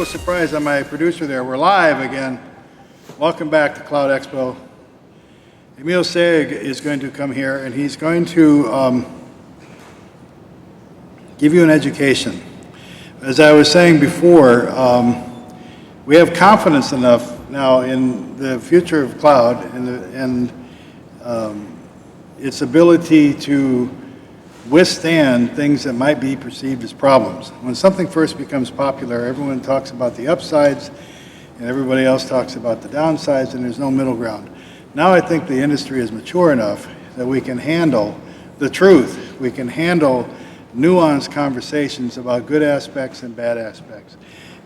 Surprise on my producer there. We're live again. Welcome back to Cloud Expo. Emil Sayegh is going to come here and he's going to give you an education. As I was saying before, we have confidence enough now in the future of cloud and its ability to withstand things that might be perceived as problems. When something first becomes popular, everyone talks about the upsides and everybody else talks about the downsides, and there's no middle ground. Now I think the industry is mature enough that we can handle the truth. We can handle nuanced conversations about good aspects and bad aspects.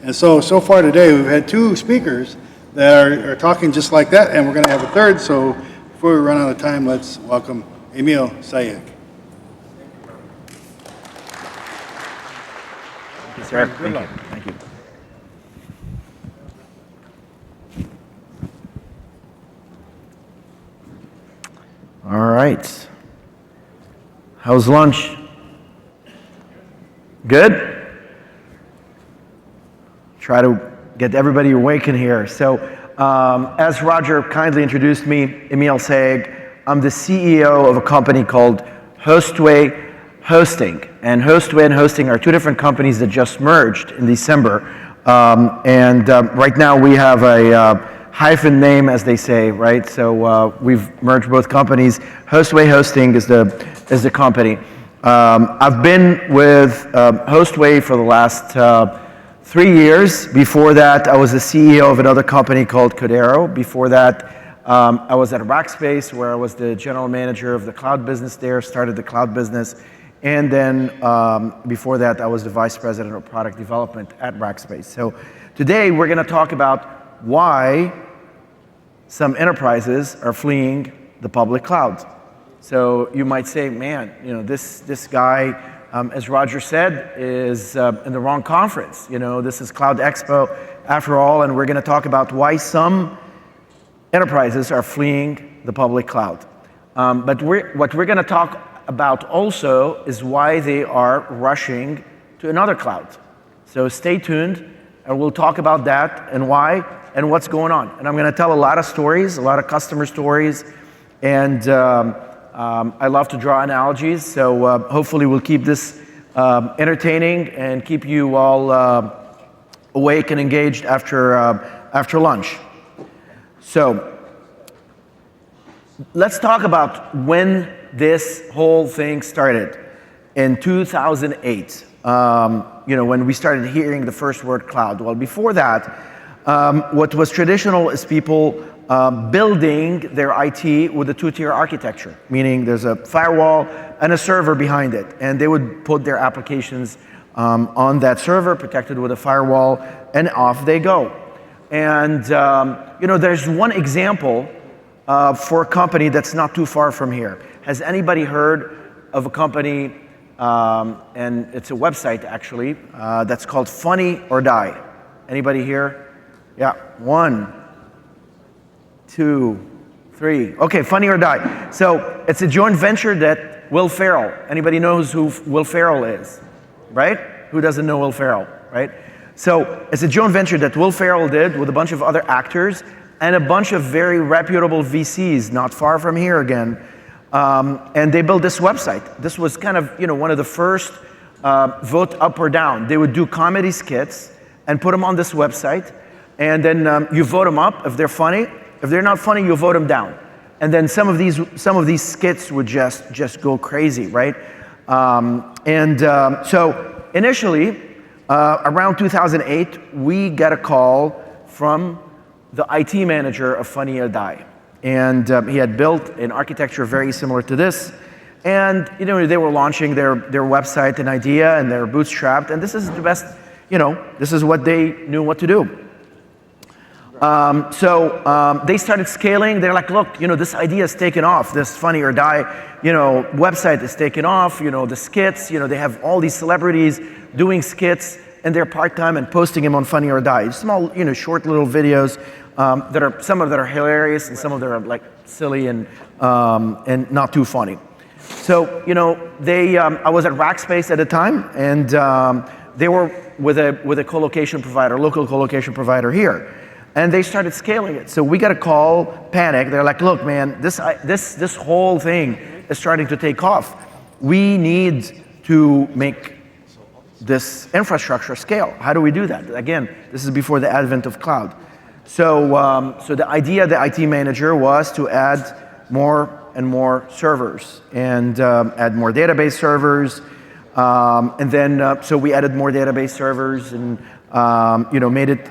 And so far today we've had two speakers that are talking just like that, and we're going to have a third. So before we run out of time, let's welcome Emil Sayegh. Sir, thank you. Thank you. All right. How's lunch? Good? Try to get everybody awake in here. So, as Roger kindly introduced me, Emil Sayegh, I'm the CEO of a company called Hostway Hosting. And Hostway and Hosting are two different companies that just merged in December. Right now we have a hyphen name, as they say, right? So we've merged both companies. Hostway Hosting is the company. I've been with Hostway for the last 3 years. Before that, I was the CEO of another company called Clara. Before that, I was at Rackspace, where I was the general manager of the cloud business there, started the cloud business. And then before that, I was the vice president of product development at Rackspace. So today we're going to talk about why some enterprises are fleeing the public cloud. So you might say, man, you know, this guy, as Roger said, is in the wrong conference. You know, this is Cloud Expo after all, and we're going to talk about why some enterprises are fleeing the public cloud. But what we're going to talk about also is why they are rushing to another cloud. So stay tuned, and we'll talk about that and why and what's going on. And I'm going to tell a lot of stories, a lot of customer stories, and I love to draw analogies, so hopefully we'll keep this entertaining and keep you all awake and engaged after lunch. So let's talk about when this whole thing started in 2008. You know, when we started hearing the first word cloud. Well, before that, what was traditional is people building their IT with a two-tier architecture, meaning there's a firewall and a server behind it, and they would put their applications on that server, protected with a firewall, and off they go. And you know, there's one example for a company that's not too far from here. Has anybody heard of a company, and it's a website actually, that's called Funny or Die? Anybody here? Yeah, 1, 2, 3. Okay, Funny or Die. So it's a joint venture that Will Ferrell. Anybody knows who Will Ferrell is, right? Who doesn't know Will Ferrell, right? So it's a joint venture that Will Ferrell did with a bunch of other actors and a bunch of very reputable VCs, not far from here again. And they built this website. This was kind of, one of the first vote up or down. They would do comedy skits and put them on this website, and then you vote them up if they're funny. If they're not funny, you vote them down. And then some of these skits would just go crazy, right? So initially, around 2008, we got a call from the IT manager of Funny or Die. And he had built an architecture very similar to this. And they were launching their website and idea, and they're bootstrapped. And this is the best, this is what they knew what to do. So they started scaling. They're like, look, this idea is taken off. This Funny or Die, website is taken off. The skits, they have all these celebrities doing skits in their part-time and posting them on Funny or Die. Small, short little videos that are, some of that are hilarious and some of them are like silly and not too funny. So, I was at Rackspace at the time, and they were with a co-location provider, local co-location provider here. And they started scaling it. So we got a call, panic. They're like, look, man, this whole thing is starting to take off. We need to make this infrastructure scale. How do we do that? Again, this is before the advent of cloud. So, so the idea of the IT manager was to add more and more servers and add more database servers. And then, so we added more database servers and made it,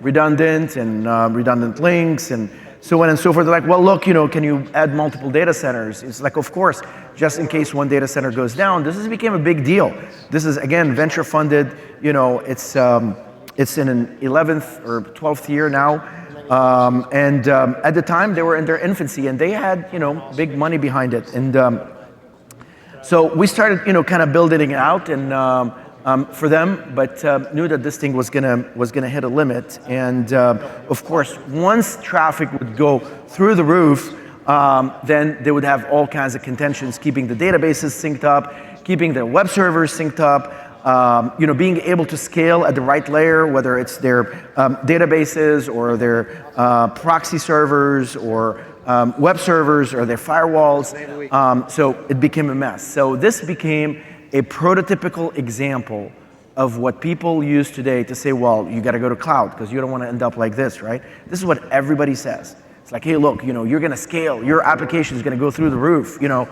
redundant and redundant links and so on and so forth. They're like, well, look, can you add multiple data centers? It's like, of course, just in case one data center goes down. This became a big deal. This is, again, venture funded. It's in an 11th or 12th year now. At the time, they were in their infancy, and they had, big money behind it. And so we started, kind of building it out and for them, but knew that this thing was gonna hit a limit. And of course, once traffic would go through the roof, then they would have all kinds of contentions, keeping the databases synced up, keeping their web servers synced up, being able to scale at the right layer, whether it's their databases or their proxy servers or web servers or their firewalls. So it became a mess. So this became a prototypical example of what people use today to say, well, you got to go to cloud because you don't want to end up like this, right? This is what everybody says. It's like, hey, look, you're going to scale. Your application is going to go through the roof. You're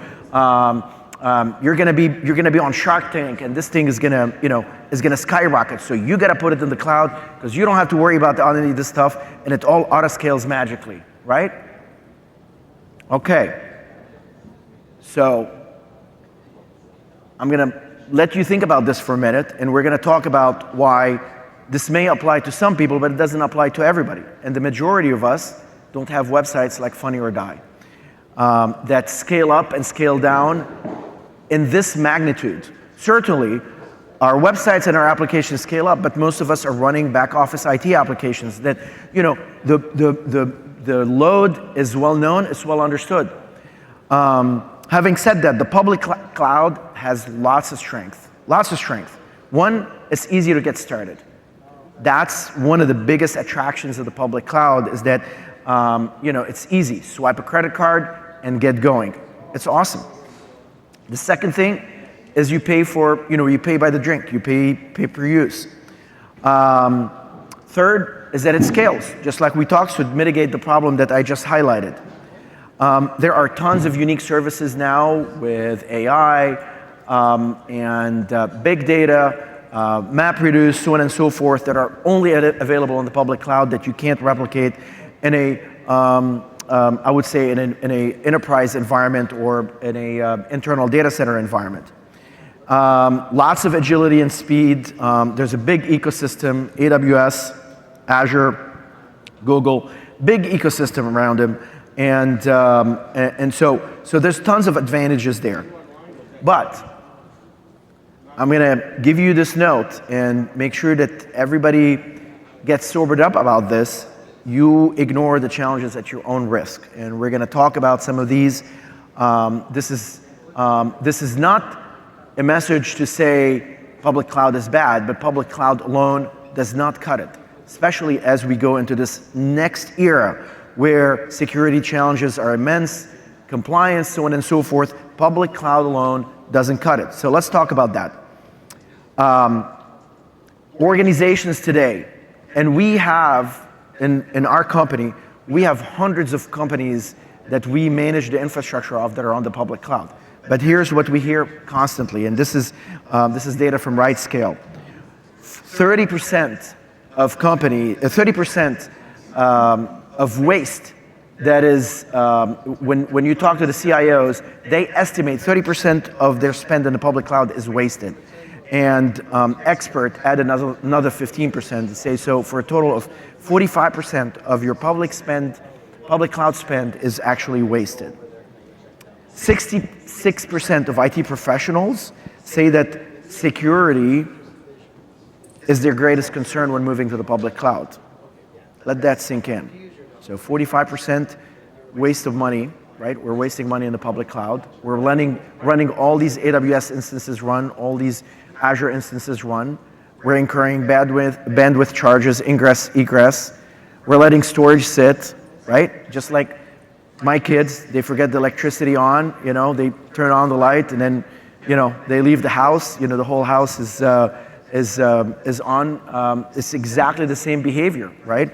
going to be on Shark Tank, and this thing is going to skyrocket. So you got to put it in the cloud because you don't have to worry about any of this stuff, and it all auto scales magically, right? Okay. So I'm going to let you think about this for a minute, and we're going to talk about why this may apply to some people, but it doesn't apply to everybody. And the majority of us don't have websites like Funny or Die that scale up and scale down in this magnitude. Certainly, our websites and our applications scale up, but most of us are running back office IT applications that, the load is well known, it's well understood. Having said that, the public cloud has lots of strength. One, it's easy to get started. That's one of the biggest attractions of the public cloud is that, it's easy. Swipe a credit card and get going. It's awesome. The second thing is you pay by the drink. You pay per use. Third is that it scales, just like we talked, to mitigate the problem that I just highlighted. There are tons of unique services now with AI and big data, MapReduce, so on and so forth, that are only available in the public cloud that you can't replicate in I would say in an enterprise environment or in a internal data center environment. Lots of agility and speed. There's a big ecosystem, AWS, Azure, Google, big ecosystem around them. And so there's tons of advantages there. But I'm gonna give you this note and make sure that everybody gets sobered up about this. You ignore the challenges at your own risk. And we're gonna talk about some of these. This is not a message to say public cloud is bad, but public cloud alone does not cut it, especially as we go into this next era where security challenges are immense, compliance, so on and so forth. Public cloud alone doesn't cut it. So let's talk about that. Organizations today, and we have, in our company, we have hundreds of companies that we manage the infrastructure of that are on the public cloud. But here's what we hear constantly, and this is data from RightScale. 30% of 30% of waste that is, when you talk to the CIOs, they estimate 30% of their spend in the public cloud is wasted. And expert add another 15% to say, so for a total of 45% of your public cloud spend is actually wasted. 66% of IT professionals say that security is their greatest concern when moving to the public cloud. Let that sink in. So 45% waste of money, right? We're wasting money in the public cloud. We're running all these AWS instances run, all these Azure instances run. We're incurring bandwidth charges, ingress, egress. We're letting storage sit, right? Just like my kids, they forget the electricity on, they turn on the light and then, they leave the house, the whole house is on. It's exactly the same behavior, right?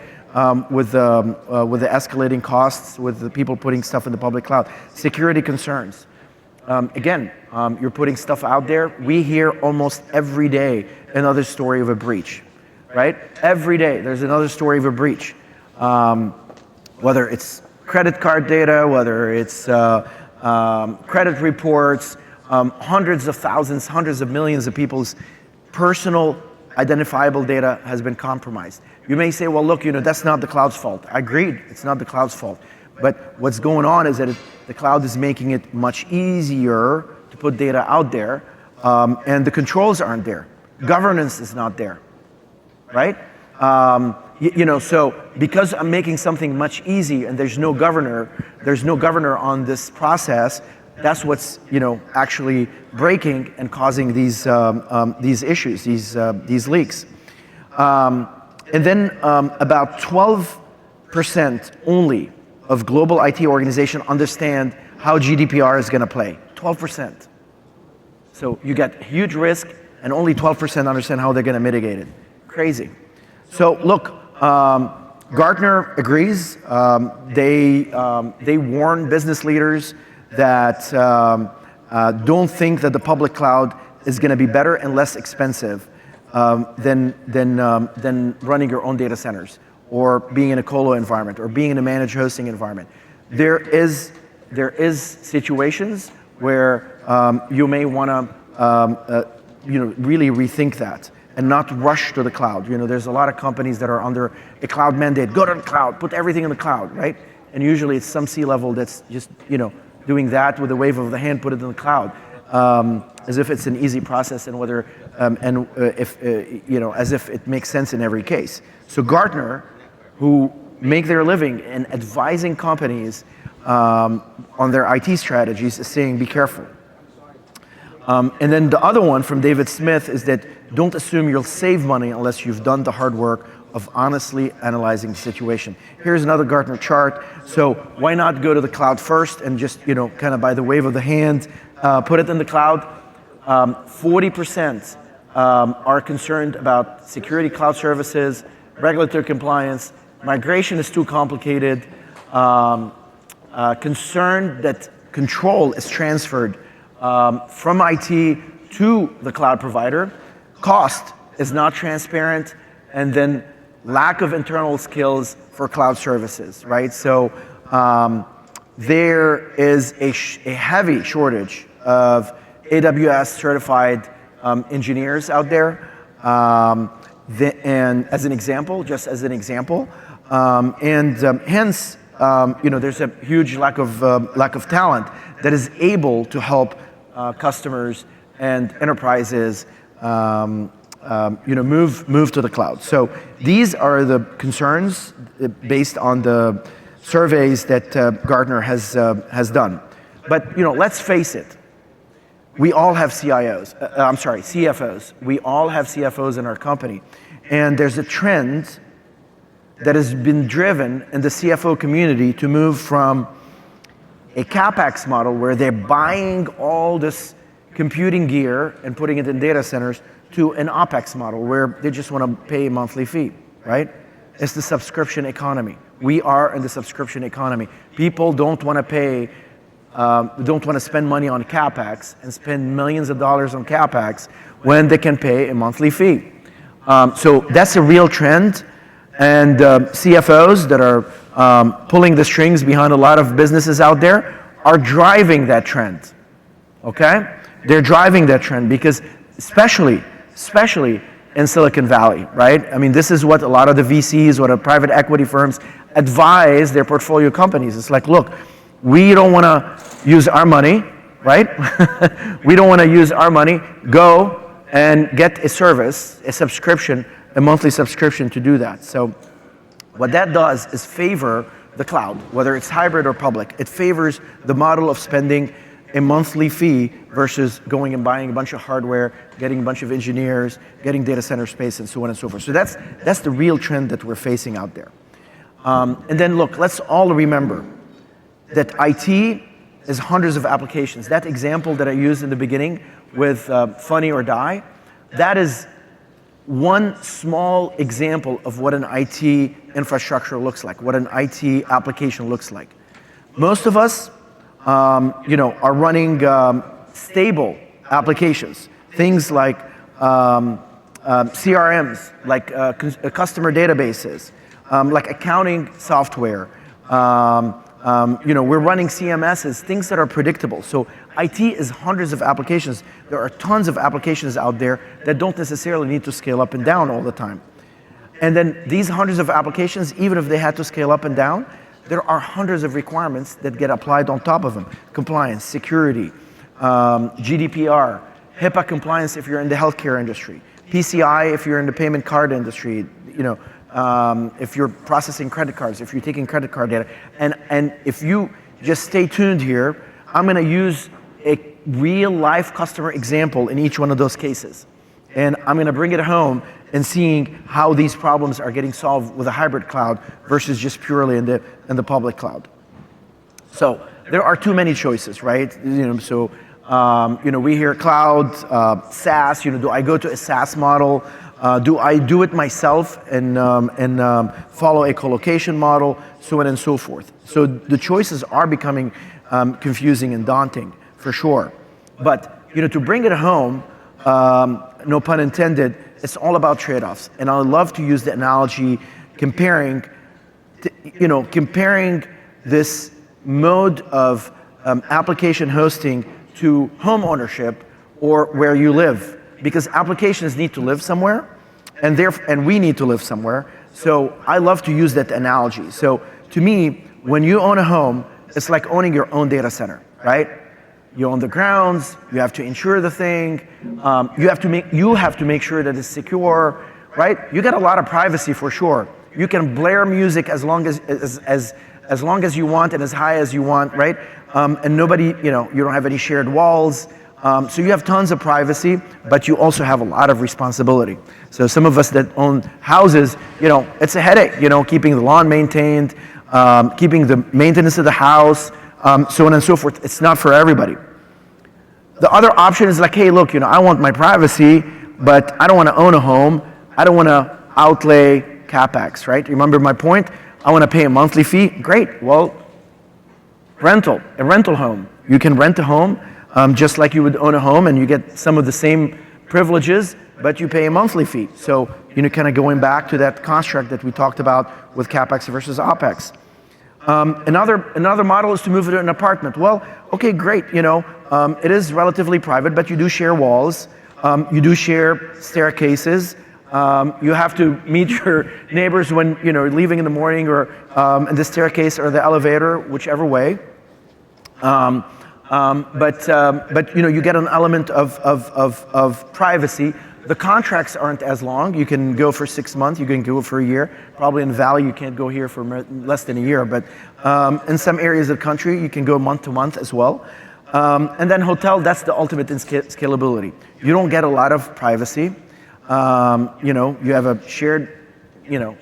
With the escalating costs, with the people putting stuff in the public cloud. Security concerns. Again, you're putting stuff out there. We hear almost every day another story of a breach, right? Every day there's another story of a breach. Whether it's credit card data, whether it's credit reports, hundreds of thousands, hundreds of millions of people's personal identifiable data has been compromised. You may say, well, look, that's not the cloud's fault. I agreed, it's not the cloud's fault. But what's going on is that the cloud is making it much easier to put data out there, and the controls aren't there. Governance is not there, right? So because I'm making something much easier and there's no governor on this process, that's what's actually breaking and causing these issues, these leaks. And then about 12% only of global IT organizations understand how GDPR is going to play. 12%. So you get huge risk, and only 12% understand how they're going to mitigate it. Crazy. So look, Gartner agrees. They warn business leaders that don't think that the public cloud is going to be better and less expensive than running your own data centers, or being in a colo environment, or being in a managed hosting environment. There is situations where you may want to really rethink that and not rush to the cloud. There's a lot of companies that are under a cloud mandate. Go to the cloud, put everything in the cloud, right? And usually it's some C-level that's just doing that with a wave of the hand, put it in the cloud, as if it's an easy process, and whether as if it makes sense in every case. So Gartner, who make their living in advising companies on their IT strategies, is saying be careful. And then the other one from David Smith is that don't assume you'll save money unless you've done the hard work of honestly analyzing the situation. Here's another Gartner chart. So why not go to the cloud first and just, kind of by the wave of the hand, put it in the cloud? 40% are concerned about security cloud services, regulatory compliance, migration is too complicated, concerned that control is transferred from IT to the cloud provider, cost is not transparent, and then lack of internal skills for cloud services, right? So there is a heavy shortage of AWS certified engineers out there. And as an example, hence, there's a huge lack of talent that is able to help customers and enterprises, move to the cloud. So these are the concerns based on the surveys that Gartner has done. But let's face it. We all have CFOs. We all have CFOs in our company. And there's a trend that has been driven in the CFO community to move from a CapEx model where they're buying all this computing gear and putting it in data centers, to an OpEx model where they just want to pay a monthly fee, right? It's the subscription economy. We are in the subscription economy. People don't want to pay, don't want to spend money on CapEx and spend millions of dollars on CapEx when they can pay a monthly fee. So that's a real trend, and CFOs that are pulling the strings behind a lot of businesses out there are driving that trend, okay? They're driving that trend because especially in Silicon Valley, right? I mean, this is what a lot of the VCs, what the private equity firms advise their portfolio companies. It's like, look, we don't want to use our money, right? We don't want to use our money. Go and get a service, a subscription, a monthly subscription to do that. So what that does is favor the cloud, whether it's hybrid or public. It favors the model of spending a monthly fee versus going and buying a bunch of hardware, getting a bunch of engineers, getting data center space, and so on and so forth. So that's the real trend that we're facing out there. And then look, let's all remember that IT is hundreds of applications. That example that I used in the beginning with Funny or Die, that is one small example of what an IT infrastructure looks like, what an IT application looks like. Most of us are running stable applications, things like CRMs, like customer databases, like accounting software. We're running CMSs, things that are predictable. So IT is hundreds of applications. There are tons of applications out there that don't necessarily need to scale up and down all the time. And then these hundreds of applications, even if they had to scale up and down, there are hundreds of requirements that get applied on top of them. Compliance, security, GDPR, HIPAA compliance if you're in the healthcare industry, PCI if you're in the payment card industry, if you're processing credit cards, if you're taking credit card data. And if you just stay tuned here, I'm gonna use a real life customer example in each one of those cases. And I'm gonna bring it home and seeing how these problems are getting solved with a hybrid cloud versus just purely in the public cloud. So there are too many choices, right? We hear cloud, SaaS. Do I go to a SaaS model? Do I do it myself and follow a co-location model, so on and so forth? So the choices are becoming confusing and daunting, for sure. But to bring it home, no pun intended, it's all about trade-offs. And I love to use the analogy comparing this mode of application hosting to home ownership or where you live, because applications need to live somewhere, and we need to live somewhere. So I love to use that analogy. So to me, when you own a home, it's like owning your own data center, right? You own the grounds, you have to insure the thing, you have to make sure that it's secure, right? You get a lot of privacy for sure. You can blare music as long as you want and as high as you want, right? And nobody, you don't have any shared walls. So you have tons of privacy, but you also have a lot of responsibility. So some of us that own houses, it's a headache, keeping the lawn maintained, keeping the maintenance of the house, so on and so forth. It's not for everybody. The other option is like, hey, look, I want my privacy, but I don't want to own a home. I don't want to outlay CapEx, right? Remember my point? I want to pay a monthly fee. Great. Well, a rental home. You can rent a home just like you would own a home, and you get some of the same privileges, but you pay a monthly fee. So, kind of going back to that construct that we talked about with CapEx versus OpEx. Another model is to move it to an apartment. Well, okay, great. It is relatively private, but you do share walls. You do share staircases. You have to meet your neighbors when leaving in the morning, or in the staircase or the elevator, whichever way. But you get an element of privacy. The contracts aren't as long. You can go for 6 months. You can go for a year. Probably in the Valley, you can't go here for less than a year. But in some areas of the country, you can go month to month as well. And then hotel, that's the ultimate in scalability. You don't get a lot of privacy. You have a shared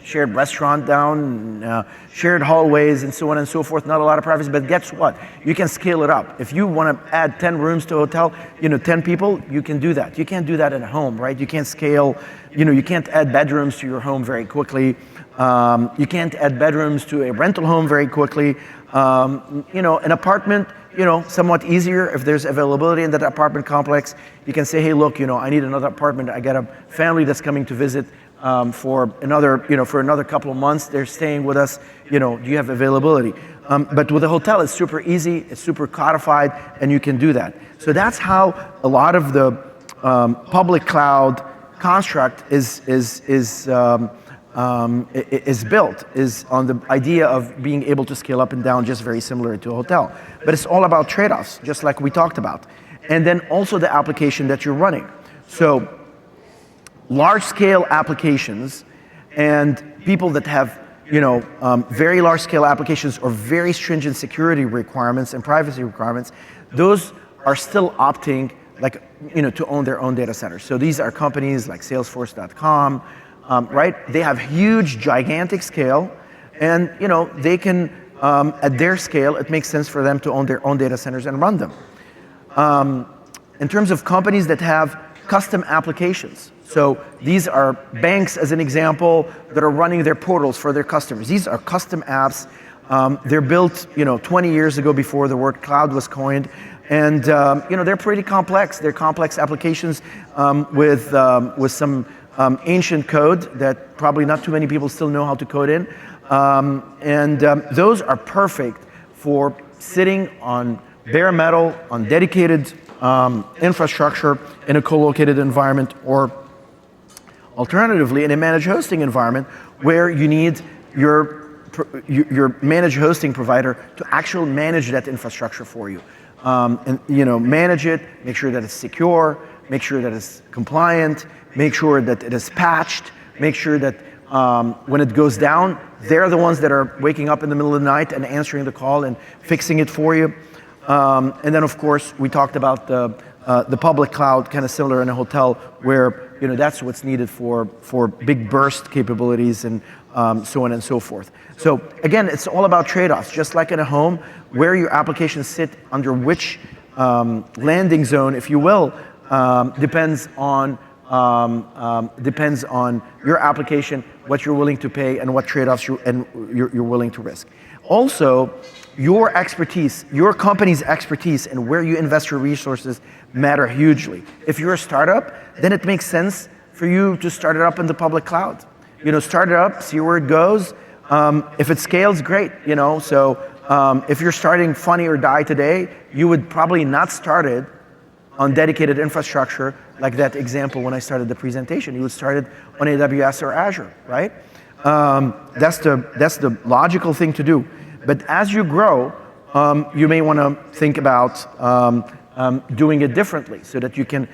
shared restaurant down, shared hallways, and so on and so forth. Not a lot of privacy, but guess what? You can scale it up. If you want to add 10 rooms to a hotel, 10 people, you can do that. You can't do that in a home, right? You can't scale, you can't add bedrooms to your home very quickly. You can't add bedrooms to a rental home very quickly. An apartment, somewhat easier if there's availability in that apartment complex. You can say, hey, look, I need another apartment. I got a family that's coming to visit for another couple of months. They're staying with us. Do you have availability? But with a hotel, it's super easy. It's super codified, and you can do that. So that's how a lot of the public cloud construct is built, is on the idea of being able to scale up and down, just very similar to a hotel. But it's all about trade-offs, just like we talked about. And then also the application that you're running. So large-scale applications and people that have very large-scale applications or very stringent security requirements and privacy requirements, those are still opting to own their own data centers. So these are companies like Salesforce.com, right? They have huge, gigantic scale, and they can, at their scale, it makes sense for them to own their own data centers and run them. In terms of companies that have custom applications, so these are banks, as an example, that are running their portals for their customers. These are custom apps. They're built, 20 years ago before the word cloud was coined, and they're pretty complex. They're complex applications with some ancient code that probably not too many people still know how to code in. Those are perfect for sitting on bare metal, on dedicated infrastructure in a co-located environment, or alternatively in a managed hosting environment where you need your managed hosting provider to actually manage that infrastructure for you. Manage it, make sure that it's secure, make sure that it's compliant, make sure that it is patched, make sure that when it goes down, they're the ones that are waking up in the middle of the night and answering the call and fixing it for you. And then, of course, we talked about the public cloud, kind of similar in a hotel, where that's what's needed for big burst capabilities and so on and so forth. So again, it's all about trade-offs. Just like in a home, where your applications sit under which landing zone, if you will, depends on your application, what you're willing to pay, and what trade-offs you're willing to risk. Also, your expertise, your company's expertise, and where you invest your resources matter hugely. If you're a startup, then it makes sense for you to start it up in the public cloud. Start it up, see where it goes. If it scales, great. So if you're starting Funny or Die today, you would probably not start it on dedicated infrastructure like that example when I started the presentation. You would start it on AWS or Azure, right? That's the logical thing to do. But as you grow, you may want to think about doing it differently so that you can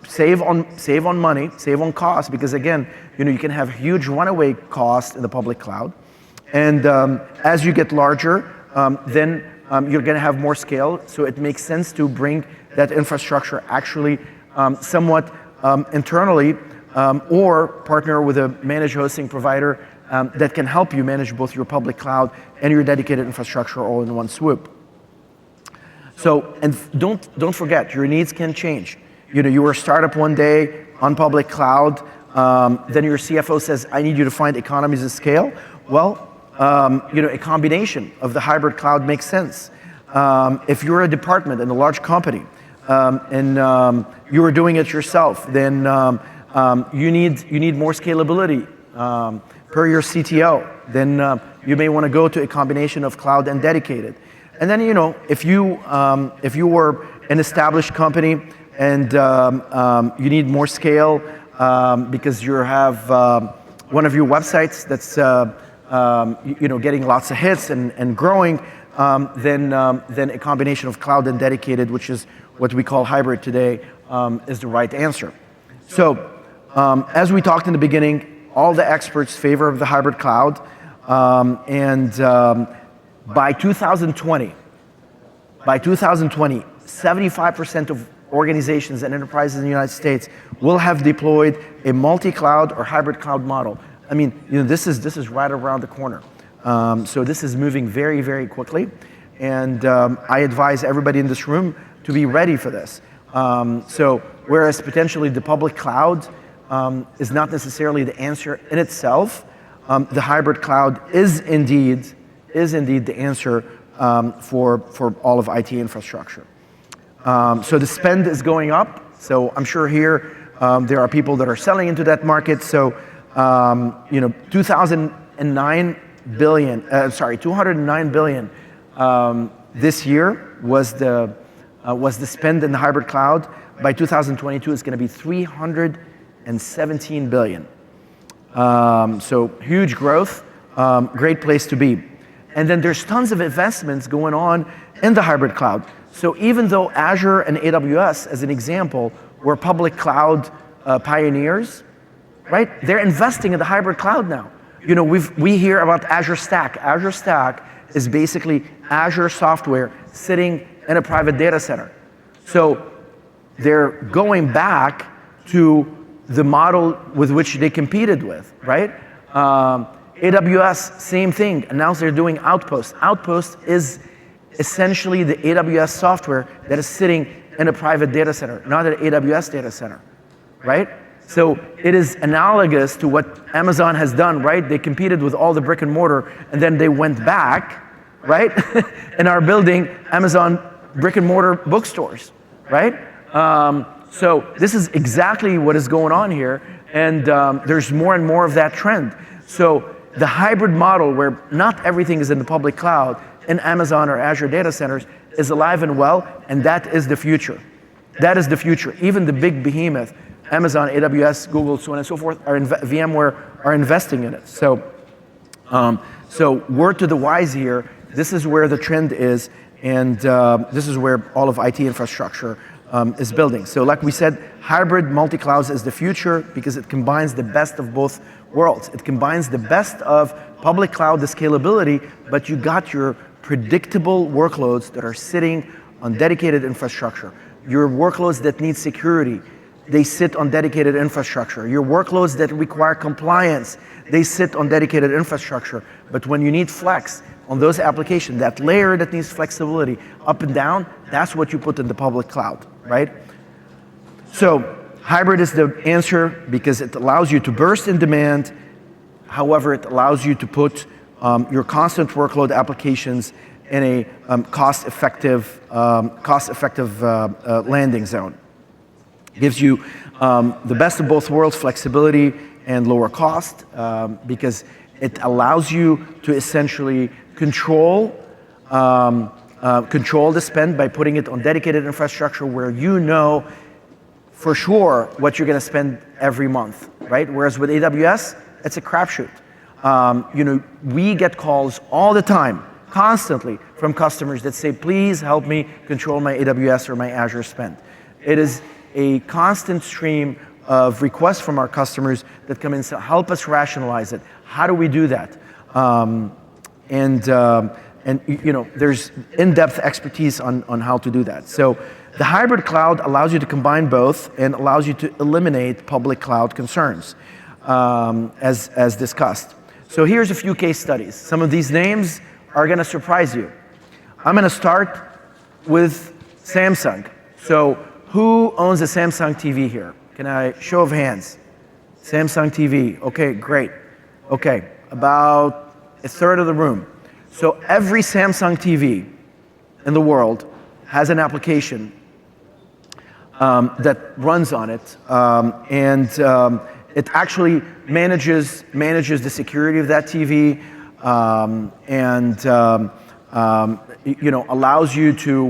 save on money, save on cost, because again, you can have huge runaway costs in the public cloud. And as you get larger, then you're going to have more scale. So it makes sense to bring that infrastructure actually somewhat internally, or partner with a managed hosting provider that can help you manage both your public cloud and your dedicated infrastructure all in one swoop. So, and don't forget, your needs can change. You were a startup one day on public cloud, then your CFO says, I need you to find economies of scale. Well, a combination of the hybrid cloud makes sense. If you're a department in a large company, and you are doing it yourself, then you need more scalability per your CTO. Then you may want to go to a combination of cloud and dedicated. And then if you were an established company and you need more scale because you have one of your websites that's getting lots of hits and growing, then a combination of cloud and dedicated, which is what we call hybrid today, is the right answer. So as we talked in the beginning, all the experts favor of the hybrid cloud, and by 2020, 75% of organizations and enterprises in the United States will have deployed a multi-cloud or hybrid cloud model. I mean, this is right around the corner. So this is moving very, very quickly. And I advise everybody in this room to be ready for this. So whereas potentially the public cloud is not necessarily the answer in itself, the hybrid cloud is indeed the answer for all of IT infrastructure. So the spend is going up. So I'm sure here there are people that are selling into that market. So 209 billion this year was the spend in the hybrid cloud. By 2022, it's going to be 317 billion. So huge growth, great place to be. And then there's tons of investments going on in the hybrid cloud. So even though Azure and AWS, as an example, were public cloud pioneers, right? They're investing in the hybrid cloud now. We hear about Azure Stack. Azure Stack is basically Azure software sitting in a private data center. So they're going back to the model with which they competed with, right? AWS, same thing. Announced they're doing Outpost. Outpost is essentially the AWS software that is sitting in a private data center, not an AWS data center, right? So it is analogous to what Amazon has done, right? They competed with all the brick and mortar, and then they went back, right? and are building Amazon brick and mortar bookstores, right? So this is exactly what is going on here, and there's more and more of that trend. So the hybrid model where not everything is in the public cloud in Amazon or Azure data centers is alive and well, and that is the future. That is the future. Even the big behemoth, Amazon, AWS, Google, so on and so forth, VMware are investing in it. So, word to the wise here, this is where the trend is, and this is where all of IT infrastructure is building. So like we said, hybrid multi-clouds is the future because it combines the best of both worlds. It combines the best of public cloud, the scalability, but you got your predictable workloads that are sitting on dedicated infrastructure. Your workloads that need security, they sit on dedicated infrastructure. Your workloads that require compliance, they sit on dedicated infrastructure. But when you need flex on those applications, that layer that needs flexibility up and down, that's what you put in the public cloud, right? So hybrid is the answer because it allows you to burst in demand. However, it allows you to put your constant workload applications in a cost-effective landing zone. Gives you the best of both worlds, flexibility and lower cost, because it allows you to essentially control the spend by putting it on dedicated infrastructure where you know for sure what you're going to spend every month, right? Whereas with AWS, it's a crapshoot. We get calls all the time, constantly, from customers that say, please help me control my AWS or my Azure spend. It is a constant stream of requests from our customers that come in and say, help us rationalize it. How do we do that? There's in-depth expertise on how to do that. So the hybrid cloud allows you to combine both and allows you to eliminate public cloud concerns, as discussed. So here's a few case studies. Some of these names are going to surprise you. I'm going to start with Samsung. So who owns a Samsung TV here? Can I show of hands? Samsung TV. Okay, great. Okay, about a third of the room. So every Samsung TV in the world has an application that runs on it, and it actually manages the security of that TV, and allows you to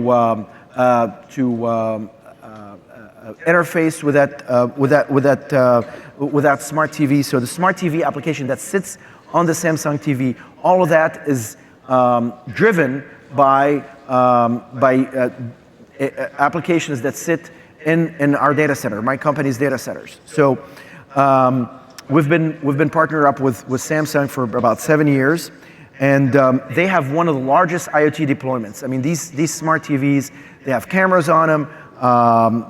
interface with that smart TV. So the smart TV application that sits on the Samsung TV, all of that is driven by applications that sit in our data center, my company's data centers. So we've been partnered up with Samsung for about 7 years, and they have one of the largest IoT deployments. I mean, these smart TVs, they have cameras on them.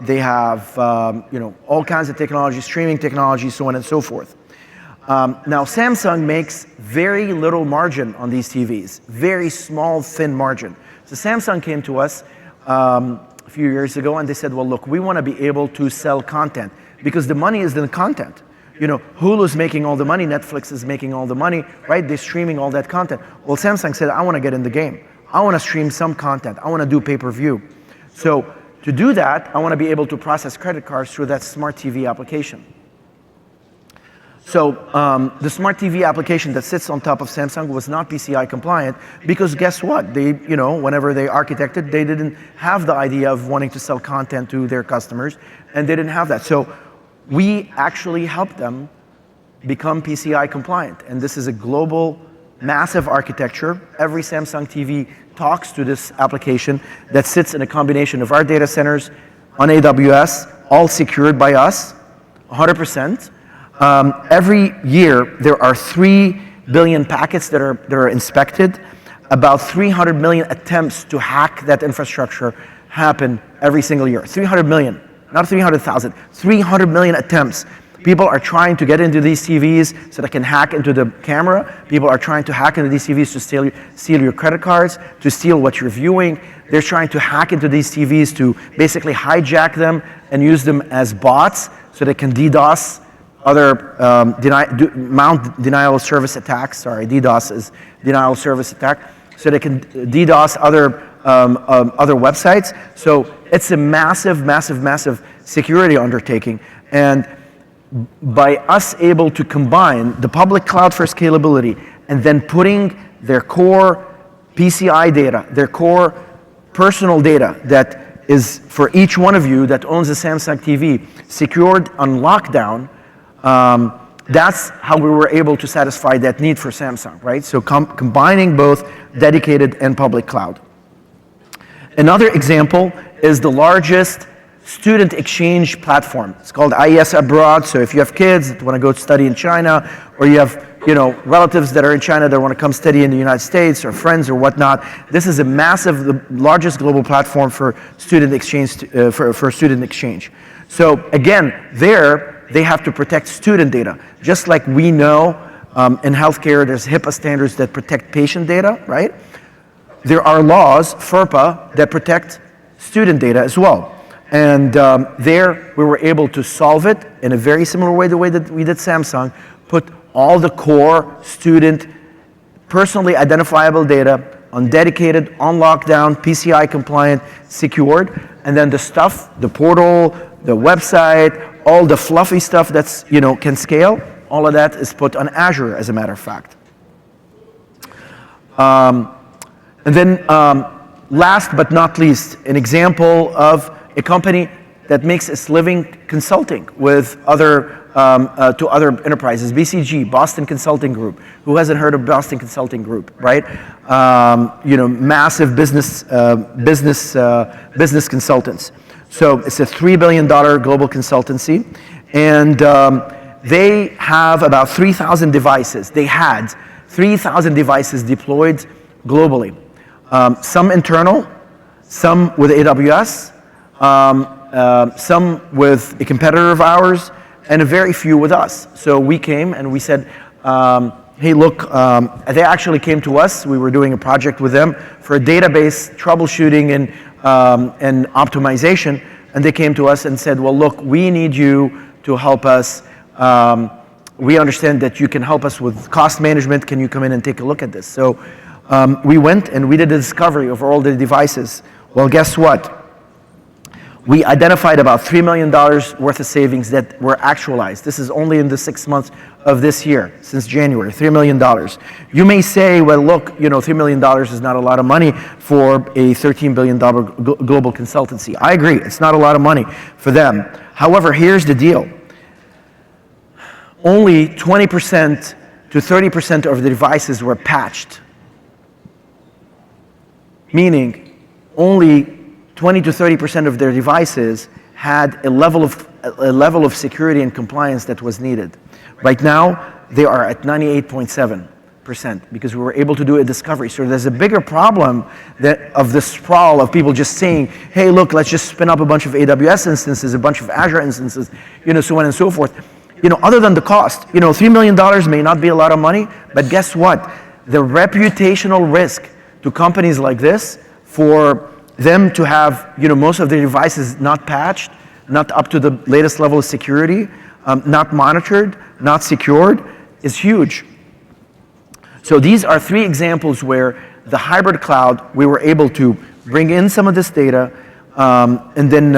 They have all kinds of technology, streaming technology, so on and so forth. Now Samsung makes very little margin on these TVs, very small, thin margin. So Samsung came to us a few years ago and they said, well, look, we want to be able to sell content because the money is in the content. You know, Hulu's making all the money, Netflix is making all the money, right? They're streaming all that content. Well, Samsung said, I want to get in the game. I want to stream some content. I want to do pay-per-view. So to do that, I want to be able to process credit cards through that smart TV application. So the smart TV application that sits on top of Samsung was not PCI compliant because guess what? They, you know, whenever they architected, they didn't have the idea of wanting to sell content to their customers, and they didn't have that. So we actually helped them become PCI compliant, and this is a global, massive architecture. Every Samsung TV talks to this application that sits in a combination of our data centers on AWS, all secured by us, 100%. Every year, there are 3 billion packets that are inspected. About 300 million attempts to hack that infrastructure happen every single year. 300 million, not 300,000, 300 million attempts. People are trying to get into these TVs so they can hack into the camera. People are trying to hack into these TVs to steal your credit cards, to steal what you're viewing. They're trying to hack into these TVs to basically hijack them and use them as bots so they can DDoS other mount denial of service attacks. Sorry, DDoS is denial of service attack. So they can DDoS other websites. So it's a massive, massive, massive security undertaking. And by us able to combine the public cloud for scalability and then putting their core PCI data, their core personal data that is for each one of you that owns a Samsung TV secured on lockdown, that's how we were able to satisfy that need for Samsung, right? So combining both dedicated and public cloud. Another example is the largest student exchange platform. It's called IES Abroad. So if you have kids that want to go study in China, or you have relatives that are in China that want to come study in the United States, or friends or whatnot, this is a massive, the largest global platform for student exchange. For student exchange. So again, they have to protect student data, just like we know in healthcare there's HIPAA standards that protect patient data, right? There are laws, FERPA, that protect student data as well. And there we were able to solve it in a very similar way, the way that we did Samsung, put all the core student personally identifiable data on dedicated, on lockdown, PCI compliant, secured, and then the stuff, the portal, the website, all the fluffy stuff that's, can scale, all of that is put on Azure, as a matter of fact. And then last but not least, an example of a company that makes its living consulting with to other enterprises. BCG, Boston Consulting Group. Who hasn't heard of Boston Consulting Group, right? Massive business consultants. So it's a $3 billion global consultancy, and they have about 3,000 devices. They had 3,000 devices deployed globally. Some internal, some with AWS, some with a competitor of ours, and a very few with us. So we came and we said, hey, look, they actually came to us. We were doing a project with them for a database troubleshooting and optimization. And they came to us and said, well, look, we need you to help us. We understand that you can help us with cost management. Can you come in and take a look at this? So we went and we did a discovery of all the devices. Well, guess what? We identified about $3 million worth of savings that were actualized. This is only in the 6 months of this year, since January, $3 million. You may say, well, look, $3 million is not a lot of money for a $13 billion global consultancy. I agree, it's not a lot of money for them. However, here's the deal. Only 20% to 30% of the devices were patched. Meaning, only 20 to 30% of their devices had a level of security and compliance that was needed. Right now, they are at 98.7% because we were able to do a discovery. So there's a bigger problem of the sprawl of people just saying, hey, look, let's just spin up a bunch of AWS instances, a bunch of Azure instances, so on and so forth. other than the cost, $3 million may not be a lot of money, but guess what? The reputational risk to companies like this for them to have, most of their devices not patched, not up to the latest level of security, not monitored, not secured, is huge. So these are 3 examples where the hybrid cloud, we were able to bring in some of this data, and then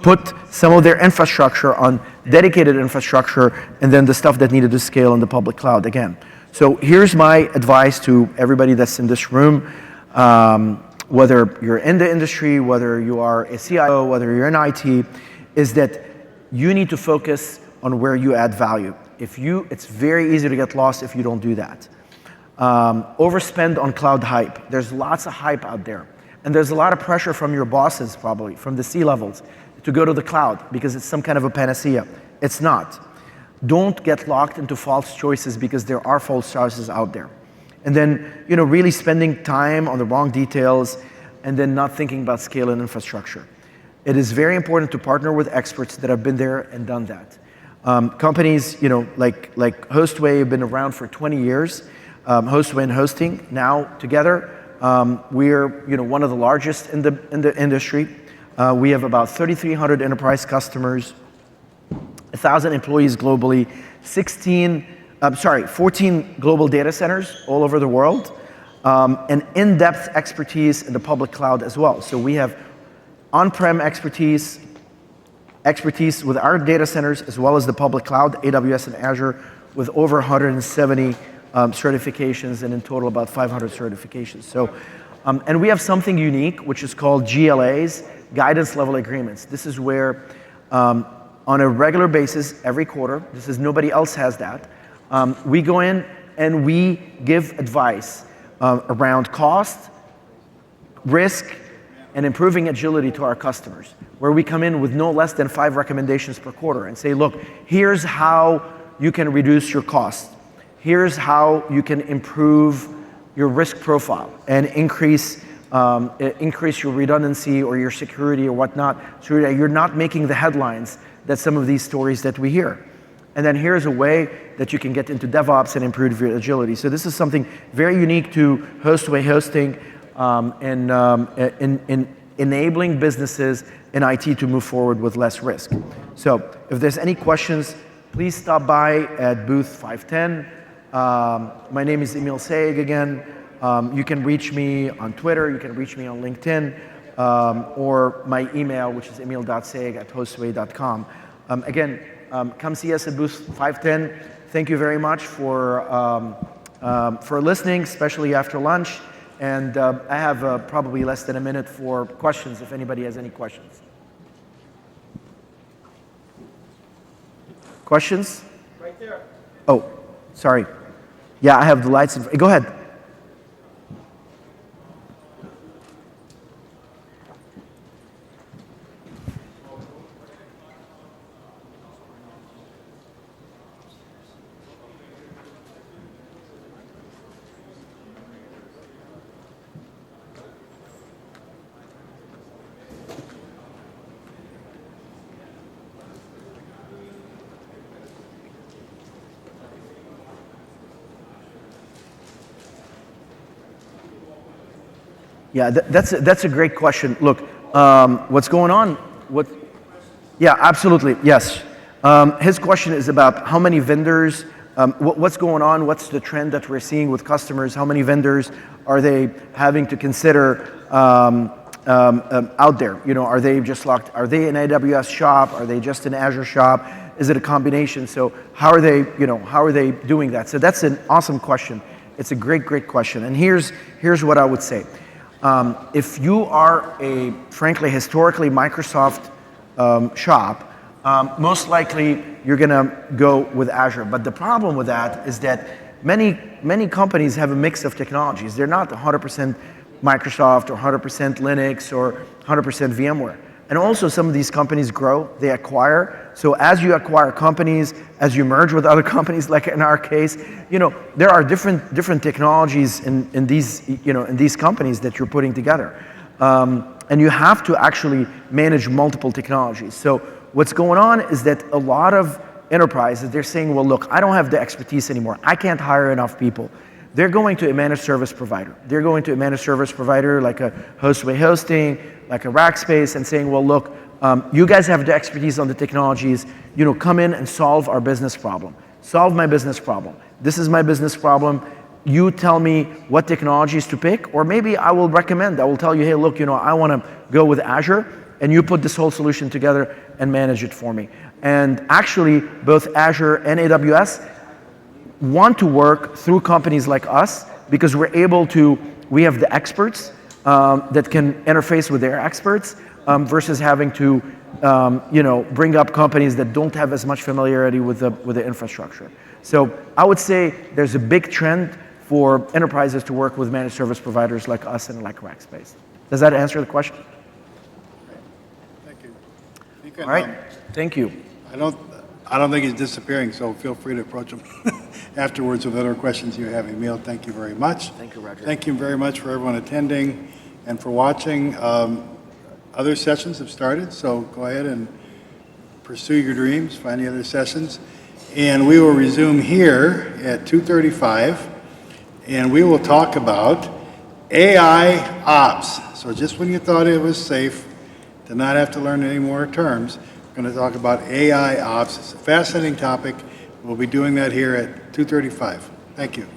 put some of their infrastructure on dedicated infrastructure, and then the stuff that needed to scale in the public cloud again. So here's my advice to everybody that's in this room, whether you're in the industry, whether you are a CIO, whether you're in IT, is that you need to focus on where you add value. It's very easy to get lost if you don't do that. Overspend on cloud hype. There's lots of hype out there. And there's a lot of pressure from your bosses, probably, from the C-levels, to go to the cloud because it's some kind of a panacea. It's not. Don't get locked into false choices because there are false choices out there. And then, really spending time on the wrong details and then not thinking about scale and infrastructure. It is very important to partner with experts that have been there and done that. Companies, like Hostway have been around for 20 years. Hostway and hosting now together. We're one of the largest in the industry. We have about 3,300 enterprise customers, 1,000 employees globally, 14 global data centers all over the world, and in-depth expertise in the public cloud as well. So we have on-prem expertise with our data centers as well as the public cloud, AWS and Azure, with over 170 certifications, and in total about 500 certifications. So, and we have something unique, which is called GLAs, Guidance Level Agreements. This is where, on a regular basis, every quarter, nobody else has that, we go in and we give advice around cost, risk, and improving agility to our customers, where we come in with no less than 5 recommendations per quarter and say, look, here's how you can reduce your cost. Here's how you can improve your risk profile and increase your redundancy or your security or whatnot, so that you're not making the headlines that some of these stories that we hear. And then here's a way that you can get into DevOps and improve your agility. So this is something very unique to Hostway hosting, in enabling businesses in IT to move forward with less risk. So if there's any questions, please stop by at booth 510. My name is Emil Sayegh again. You can reach me on Twitter, you can reach me on LinkedIn, or my email, which is emil.sayegh@hostway.com. Again, come see us at booth 510. Thank you very much for listening, especially after lunch. And I have probably less than a minute for questions, if anybody has any questions. Questions? Right there. Oh, sorry. Yeah, I have the lights. Go ahead. Yeah, that's a great question. Look, what's going on? Yeah, absolutely, yes. His question is about how many vendors, what's going on, what's the trend that we're seeing with customers, how many vendors are they having to consider out there? Are they just locked, are they an AWS shop, are they just an Azure shop? Is it a combination? So how are they doing that? So that's an awesome question. It's a great question. And here's what I would say. If you are a, frankly, historically Microsoft shop, most likely you're gonna go with Azure. But the problem with that is that many companies have a mix of technologies. They're not 100% Microsoft or 100% Linux or 100% VMware. And also some of these companies grow, they acquire. So as you acquire companies, as you merge with other companies, like in our case, there are different technologies in these companies that you're putting together. And you have to actually manage multiple technologies. So what's going on is that a lot of enterprises, they're saying, well, look, I don't have the expertise anymore. I can't hire enough people. They're going to a managed service provider. They're going to a managed service provider like a Hostway hosting, like a Rackspace, and saying, well, look, you guys have the expertise on the technologies, come in and solve our business problem. Solve my business problem. This is my business problem. You tell me what technologies to pick, or maybe I will tell you, hey, look, I want to go with Azure, and you put this whole solution together and manage it for me. And actually, both Azure and AWS want to work through companies like us because we have the experts that can interface with their experts versus having to, bring up companies that don't have as much familiarity with the infrastructure. So I would say there's a big trend for enterprises to work with managed service providers like us and like Rackspace. Does that answer the question? Thank you. All right. Thank you. I don't think he's disappearing, so feel free to approach him afterwards with other questions you have. Emil, thank you very much. Thank you, Roger. Thank you very much for everyone attending and for watching. Other sessions have started, so go ahead and pursue your dreams, find the other sessions. And we will resume here at 2:35, and we will talk about AI ops. So just when you thought it was safe to not have to learn any more terms, we're going to talk about AI ops. It's a fascinating topic. We'll be doing that here at 2:35. Thank you.